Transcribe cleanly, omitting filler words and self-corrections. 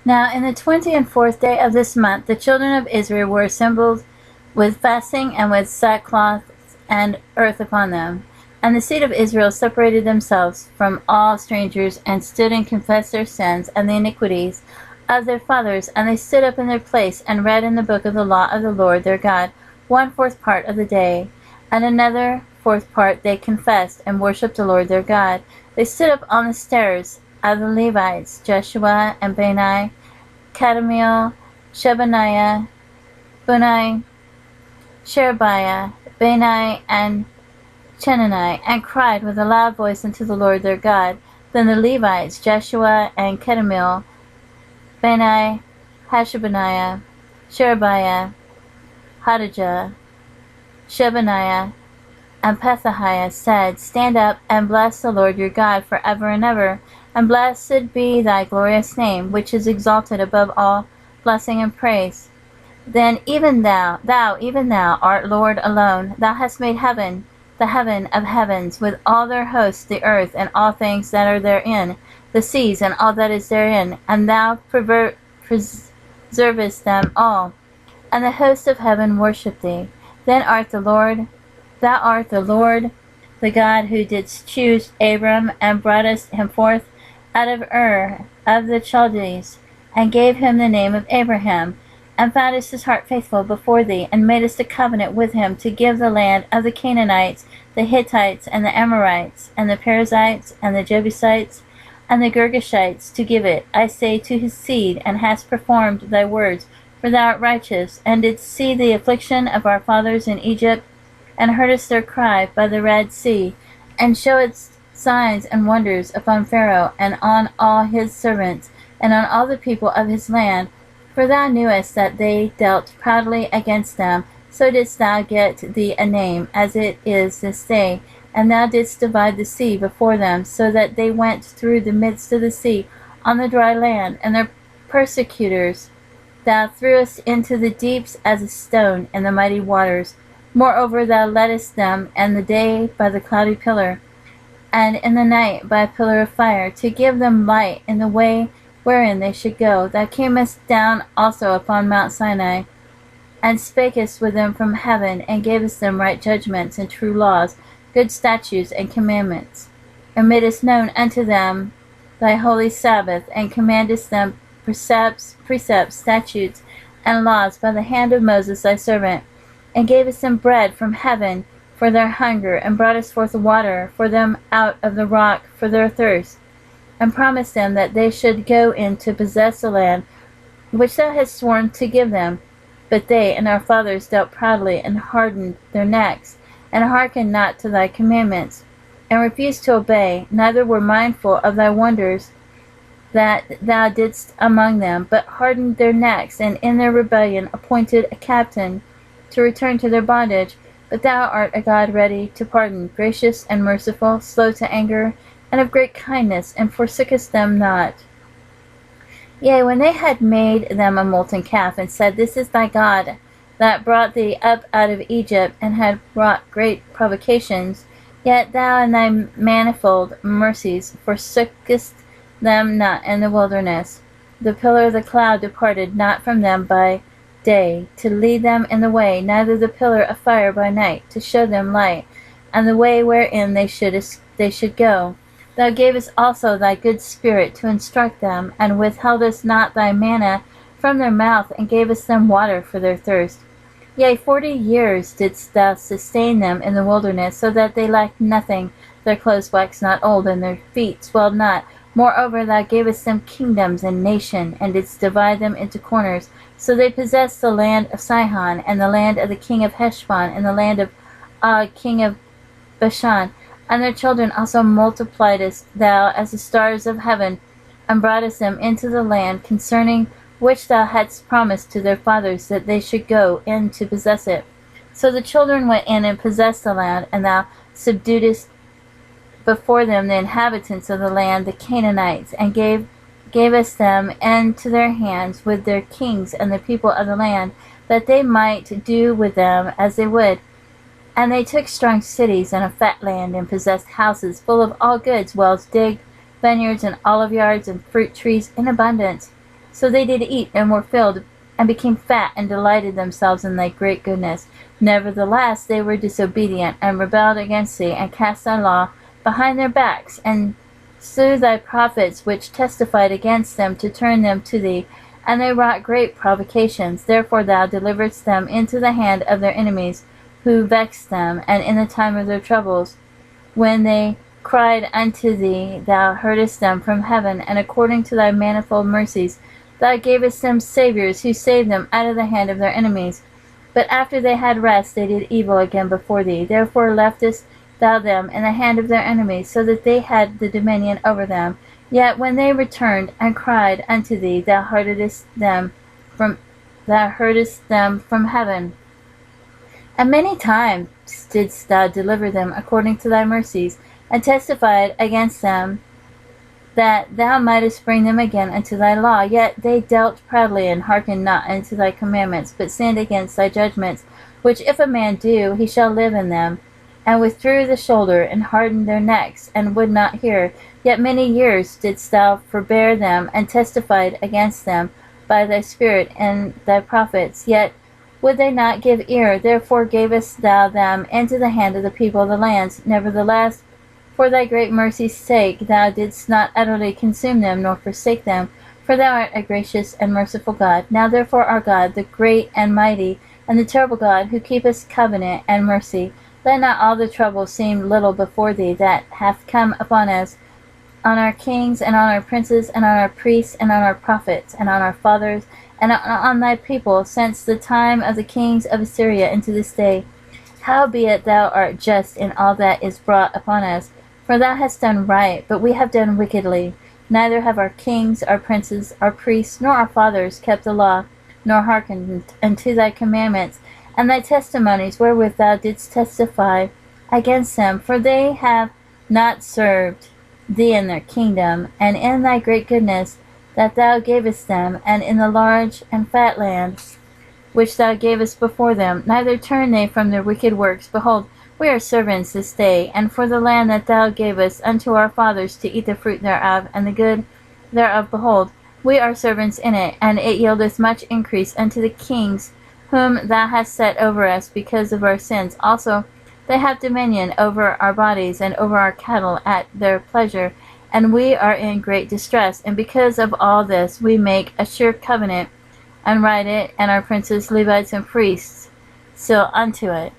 Now in the 24th day of this month the children of Israel were assembled with fasting and with sackcloth and earth upon them. And the seed of Israel separated themselves from all strangers, and stood and confessed their sins and the iniquities of their fathers. And they stood up in their place, and read in the book of the law of the Lord their God 1/4 part of the day, and another 4th part they confessed, and worshipped the Lord their God. They stood up on the stairs of the Levites, Jeshua and Bani, Kadmiel, Shebaniah, Bunai, Sherebiah, Bani, and Chenani, and cried with a loud voice unto the Lord their God. Then the Levites, Jeshua and Kadmiel, Bani, Hashabaniah, Sherebiah, Hadijah, Shebaniah, and Pethahiah said, Stand up and bless the Lord your God forever and ever, and blessed be thy glorious name, which is exalted above all blessing and praise. Then even thou, even thou, art Lord alone. Thou hast made heaven, the heaven of heavens, with all their hosts, the earth, and all things that are therein, the seas, and all that is therein, and thou preservest them all. And the hosts of heaven worship thee. Then art the Lord, thou art the Lord, the God who didst choose Abram, and broughtest him forth out of Ur of the Chaldees, and gave him the name of Abraham, and foundest his heart faithful before thee, and madest a covenant with him to give the land of the Canaanites, the Hittites, and the Amorites, and the Perizzites, and the Jebusites, and the Girgashites, to give it, I say, to his seed, and hast performed thy words, for thou art righteous, and didst see the affliction of our fathers in Egypt, and heardest their cry by the Red Sea, and showedst signs and wonders upon Pharaoh, and on all his servants, and on all the people of his land. For thou knewest that they dealt proudly against them, so didst thou get thee a name, as it is this day. And thou didst divide the sea before them, so that they went through the midst of the sea on the dry land, and their persecutors thou threwest into the deeps as a stone in the mighty waters. Moreover thou leddest them in the day by the cloudy pillar, and in the night by a pillar of fire, to give them light in the way wherein they should go. Thou camest down also upon Mount Sinai, and spakest with them from heaven, and gavest them right judgments and true laws, good statutes and commandments, and madest known unto them thy holy Sabbath, and commandest them precepts, statutes, and laws by the hand of Moses thy servant, and gavest them bread from heaven for their hunger, and broughtest forth water for them out of the rock for their thirst, and promised them that they should go in to possess the land which thou hast sworn to give them. But they and our fathers dealt proudly, and hardened their necks, and hearkened not to thy commandments, and refused to obey, neither were mindful of thy wonders that thou didst among them, but hardened their necks, and in their rebellion appointed a captain to return to their bondage. But thou art a God ready to pardon, gracious and merciful, slow to anger, and of great kindness, and forsookest them not. Yea, when they had made them a molten calf, and said, This is thy God, that brought thee up out of Egypt, and had brought great provocations, yet thou in thy manifold mercies forsookest them not in the wilderness. The pillar of the cloud departed not from them by day, to lead them in the way, neither the pillar of fire by night, to show them light, and the way wherein they should go. Thou gavest also thy good spirit to instruct them, and withheldest not thy manna from their mouth, and gavest them water for their thirst. Yea, 40 years didst thou sustain them in the wilderness, so that they lacked nothing. Their clothes waxed not old, and their feet swelled not. Moreover thou gavest them kingdoms and nation, and didst divide them into corners. So they possessed the land of Sihon, and the land of the king of Heshbon, and the land of Og, king of Bashan. And their children also multipliedst thou as the stars of heaven, and broughtest them into the land concerning which thou hadst promised to their fathers, that they should go in to possess it. So the children went in and possessed the land, and thou subduedst before them the inhabitants of the land, the Canaanites, and gavest them into their hands with their kings and the people of the land, that they might do with them as they would. And they took strong cities and a fat land, and possessed houses full of all goods, wells digged, vineyards and olive yards, and fruit trees in abundance. So they did eat, and were filled, and became fat, and delighted themselves in thy great goodness. Nevertheless they were disobedient, and rebelled against thee, and cast thy law behind their backs, and slew thy prophets which testified against them, to turn them to thee. And they wrought great provocations. Therefore thou deliveredst them into the hand of their enemies, who vexed them. And in the time of their troubles, when they cried unto thee, thou heardest them from heaven, and according to thy manifold mercies thou gavest them saviors, who saved them out of the hand of their enemies. But after they had rest, they did evil again before thee. Therefore leftest thou them in the hand of their enemies, so that they had the dominion over them. Yet when they returned and cried unto thee, thou heardest them from heaven. And many times didst thou deliver them according to thy mercies, and testified against them, that thou mightest bring them again unto thy law. Yet they dealt proudly, and hearkened not unto thy commandments, but sinned against thy judgments, which if a man do, he shall live in them, and withdrew the shoulder, and hardened their necks, and would not hear. Yet many years didst thou forbear them, and testified against them by thy Spirit and thy prophets. Yet would they not give ear. Therefore gavest thou them into the hand of the people of the lands. Nevertheless, for thy great mercy's sake, thou didst not utterly consume them, nor forsake them, for thou art a gracious and merciful God. Now therefore, our God, the great and mighty, and the terrible God, who keepeth covenant and mercy, let not all the trouble seem little before thee that hath come upon us, on our kings, and on our princes, and on our priests, and on our prophets, and on our fathers, and on thy people, since the time of the kings of Assyria unto this day. Howbeit thou art just in all that is brought upon us, for thou hast done right, but we have done wickedly. Neither have our kings, our princes, our priests, nor our fathers kept the law, nor hearkened unto thy commandments, and thy testimonies wherewith thou didst testify against them. For they have not served thee in their kingdom, and in thy great goodness that thou gavest them, and in the large and fat land which thou gavest before them. Neither turn they from their wicked works. Behold, we are servants this day, and for the land that thou gavest unto our fathers to eat the fruit thereof, and the good thereof, behold, we are servants in it, and it yieldeth much increase unto the kings whom thou hast set over us because of our sins. Also they have dominion over our bodies, and over our cattle at their pleasure, and we are in great distress. And because of all this we make a sure covenant, and write it, and our princes, Levites, and priests seal unto it.